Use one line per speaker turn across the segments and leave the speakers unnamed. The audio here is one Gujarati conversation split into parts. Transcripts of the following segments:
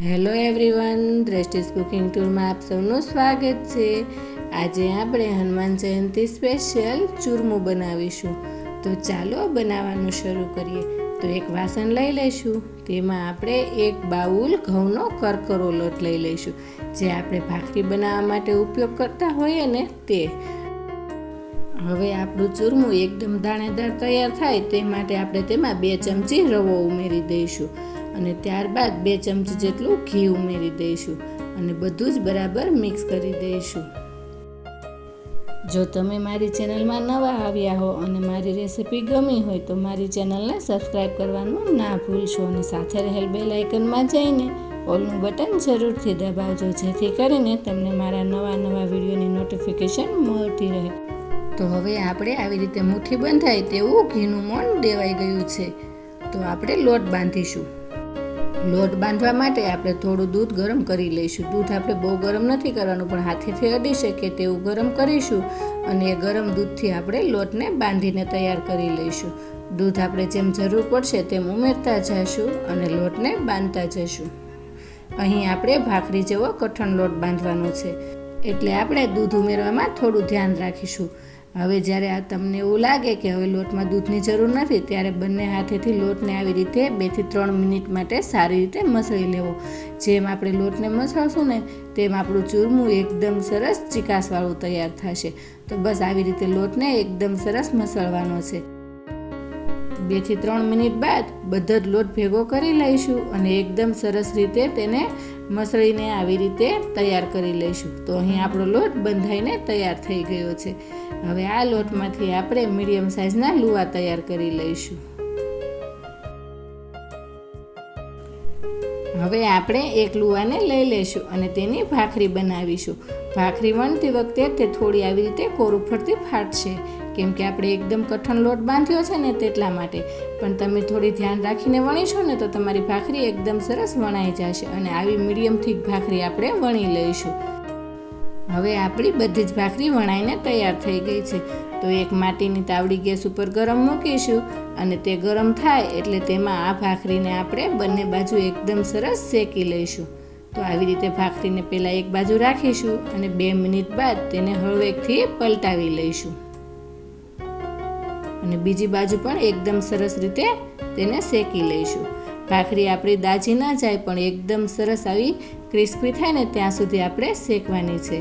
હેલો એવરીવન, દ્રષ્ટિસ કુકિંગ ટૂરમાં આપ સૌનું સ્વાગત છે। આજે આપણે હનુમાન જયંતી સ્પેશિયલ ચૂરમું બનાવીશું। તો ચાલો બનાવવાનું શરૂ કરીએ। તો એક વાસણ લઈ લઈશું, તેમાં આપણે એક બાઉલ ઘઉંનો કરકરો લોટ લઈ લઈશું, જે આપણે ભાખરી બનાવવા માટે ઉપયોગ કરતા હોઈએ ને તે। હવે આપણું ચૂરમું એકદમ દાણેદાર તૈયાર થાય તે માટે આપણે તેમાં 2 ચમચી રવો ઉમેરી દઈશું અને ત્યારબાદ 2 ચમચી જેટલું ઘી ઉમેરી દઈશું અને બધું જ બરાબર મિક્સ કરી દઈશું। જો તમે મારી ચેનલમાં નવા આવ્યા હો અને મારી રેસીપી ગમી હોય તો મારી ચેનલને સબસ્ક્રાઈબ કરવાનું ના ભૂલશો અને સાથે રહેલ બેલ આઇકનમાં જઈને ઓલનું બટન જરૂરથી દબાવજો, જેથી કરીને તમને મારા નવા વિડીયોની નોટિફિકેશન મળતી રહે। તો હવે આપણે આવી રીતે મુઠ્ઠી બંધાય તેવું ઘીનું મોણ દેવાઈ ગયું છે। તો આપણે લોટ બાંધીશું। લોટ બાંધવા માટે આપણે થોડું દૂધ ગરમ કરી લઈશું। દૂધ આપણે બહુ ગરમ નથી કરવાનું, પણ હાથેથી અડી શકે તેવું ગરમ કરીશું અને એ ગરમ દૂધથી આપણે લોટને બાંધીને તૈયાર કરી લઈશું। દૂધ આપણે જેમ જરૂર પડશે તેમ ઉમેરતા જઈશું અને લોટને બાંધતા જઈશું। અહીં આપણે ભાખરી જેવો કઠણ લોટ બાંધવાનો છે, એટલે આપણે દૂધ ઉમેરવામાં થોડું ધ્યાન રાખીશું। હવે જ્યારે તમને એવું લાગે કે હવે લોટમાં દૂધની જરૂર નથી, ત્યારે બંને હાથેથી લોટને આવી રીતે 2 થી 3 મિનિટ માટે સારી રીતે મસળી લેવો। જેમ આપણે લોટને મસળશું ને તેમ આપણું ચૂરમું એકદમ સરસ ચીકાસવાળું તૈયાર થશે। તો બસ આવી રીતે લોટને એકદમ સરસ મસળવાનો છે। 2 થી 3 મિનિટ બાદ બધો જ લોટ ભેગો કરી લઈશું અને એકદમ સરસ રીતે તેને મસળીને આવી રીતે તૈયાર કરી લઈશું। તો અહીં આપણો લોટ બંધાઈને તૈયાર થઈ ગયો છે। હવે આ લોટમાંથી આપણે મીડિયમ સાઇઝના લુવા તૈયાર કરી લઈશું। હવે આપણે એક લુવાને લઈ લઈશું અને તેની ભાખરી બનાવીશું। ભાખરી વણતી વખતે તે થોડી આવી રીતે કોરું ફરતી ફાટશે, કેમ કે આપણે એકદમ કઠણ લોટ બાંધ્યો છે ને તેટલા માટે। પણ તમે થોડી ધ્યાન રાખીને વણીશો ને તો તમારી ભાખરી એકદમ સરસ વણાઈ જશે અને આવી મીડિયમ થીક ભાખરી આપણે વણી લઈશું। હવે આપણી બધી જ ભાખરી વણાઈને તૈયાર થઈ ગઈ છે। તો એક માટીની તાવડી ગેસ ઉપર ગરમ મૂકીશું અને તે ગરમ થાય એટલે તેમાં આ ભાખરીને આપણે બંને બાજુ એકદમ સરસ શેકી લઈશું। તો આવી રીતે ભાખરીને પહેલાં એક બાજુ રાખીશું અને 2 મિનિટ બાદ તેને હળવેકથી પલટાવી લઈશું અને બીજી બાજુ પણ એકદમ સરસ રીતે તેને શેકી લઈશું। ભાખરી આપણી દાજી ના જાય પણ એકદમ સરસ આવી ક્રિસ્પી થાય ને ત્યાં સુધી આપણે શેકવાની છે।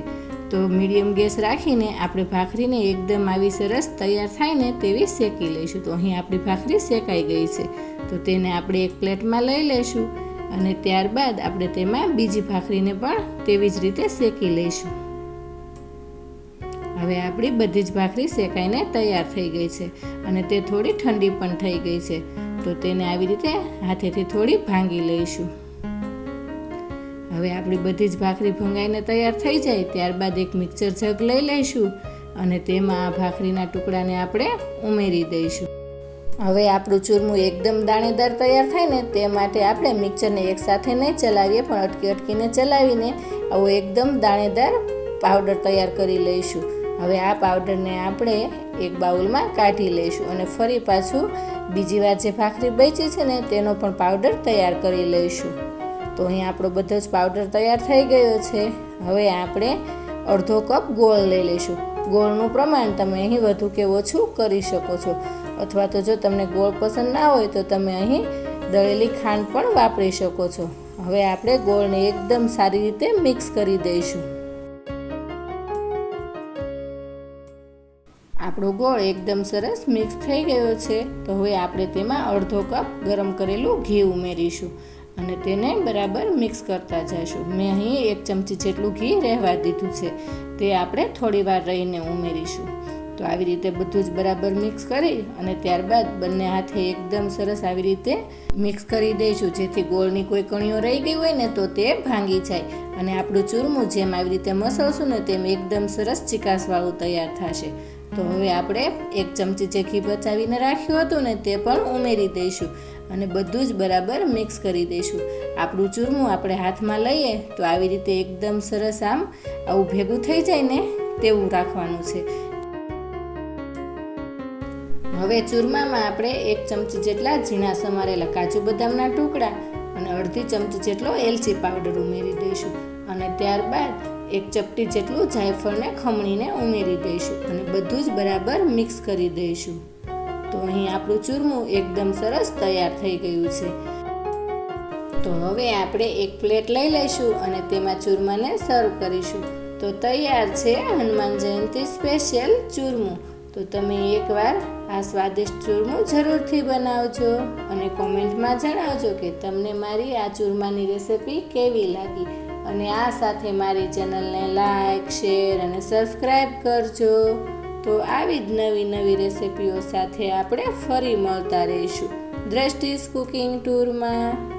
તો મીડિયમ ગેસ રાખીને આપણે ભાખરીને એકદમ આવી સરસ તૈયાર થાય ને તેવી શેકી લઈશું। તો અહીં આપણી ભાખરી શેકાઈ ગઈ છે। તો તેને આપણે એક પ્લેટમાં લઈ લઈશું અને ત્યારબાદ આપણે તેમાં બીજી ભાખરીને પણ તેવી જ રીતે શેકી લઈશું। હવે આપણી બધી જ ભાખરી શેકાઈને તૈયાર થઈ ગઈ છે અને તે થોડી ઠંડી પણ થઈ ગઈ છે। તો તેને આવી રીતે હાથેથી થોડી ભાંગી લઈશું। હવે આપણી બધી જ ભાખરી ભંગાઈને તૈયાર થઈ જાય ત્યારબાદ એક મિક્સર જગ લઈ લઈશું અને તેમાં આ ભાખરીના ટુકડાને આપણે ઉમેરી દઈશું। હવે આપણું ચૂરમું એકદમ દાણેદાર તૈયાર થાય ને તે માટે આપણે મિક્સરને એકસાથે નહીં ચલાવીએ, પણ અટકીને ચલાવીને આવો એકદમ દાણેદાર પાવડર તૈયાર કરી લઈશું। હવે આ પાવડરને આપણે એક બાઉલમાં કાઢી લઈશું અને ફરી પાછું બીજી વાર જે ભાખરી બચી છે ને તેનો પણ પાવડર તૈયાર કરી લઈશું। તો અહીં આપણો બધો જ પાવડર તૈયાર થઈ ગયો છે। હવે આપણે અડધો કપ ગોળ લઈ લઈશું। ગોળનું પ્રમાણ તમે અહીં વધુ કે ઓછું કરી શકો છો, અથવા તો જો તમને ગોળ પસંદ ના હોય તો તમે અહીં દળેલી ખાંડ પણ વાપરી શકો છો। હવે આપણે ગોળને એકદમ સારી રીતે મિક્સ કરી દઈશું। આપણો ગોળ એકદમ સરસ મિક્સ થઈ ગયો છે। તો હવે આપણે તેમાં અડધો કપ ગરમ કરેલું ઘી ઉમેરીશું અને તેને બરાબર મિક્સ કરતા જઈશું। મેં અહીં 1 ચમચી જેટલું ઘી રહેવા દીધું છે, તે આપણે થોડી વાર રહીને ઉમેરીશું। તો આવી રીતે બધું જ બરાબર મિક્સ કરી અને ત્યારબાદ બંને હાથે એકદમ સરસ આવી રીતે મિક્સ કરી દઈશું, જેથી ગોળની કોઈ કણીઓ રહી ગઈ હોય ને તો તે ભાંગી જાય અને આપણું ચૂરમું જેમ આવી રીતે મસળશું ને તેમ એકદમ સરસ ચીકાસવાળું તૈયાર થશે। તો હવે આપણે 1 ચમચી જે ઘી બચાવીને રાખ્યું હતું ને તે પણ ઉમેરી દઈશું અને બધું જ બરાબર મિક્સ કરી દઈશું। આપણું ચૂરમું આપણે હાથમાં લઈએ તો આવી રીતે એકદમ સરસ આવું ભેગું થઈ જાય ને તેવું રાખવાનું છે। હવે ચૂરમામાં આપણે 1 ચમચી જેટલા ઝીણા સમારેલા કાજુ બદામના ટુકડા અને અડધી ચમચી જેટલો એલચી પાવડર ઉમેરી દઈશું અને ત્યારબાદ એક ચપટી જેટલું જાયફળને ખમણીને ઉમેરી દઈશું અને બધું જ બરાબર મિક્સ કરી દઈશું. તો અહીં આપણું ચૂરમું એકદમ સરસ તૈયાર થઈ ગયું છે. તો હવે આપણે એક પ્લેટ લઈ લઈશું અને તેમાં ચૂરમાને સર્વ કરીશું. તો તૈયાર છે હનુમાન જયંતી સ્પેશિયલ ચૂરમું. તો તમે એકવાર આ સ્વાદિષ્ટ ચૂરમું જરૂરથી બનાવજો અને કોમેન્ટમાં જણાવજો કે તમને મારી આ ચૂરમાની રેસિપી કેવી લાગી. અને આ સાથે મારી ચેનલને લાઈક, શેર અને સબસ્ક્રાઈબ કરજો. તો આવી જ નવી નવી રેસિપીઓ સાથે આપણે ફરી મળતા રહીશું દ્રષ્ટિસ કુકિંગ ટૂરમાં.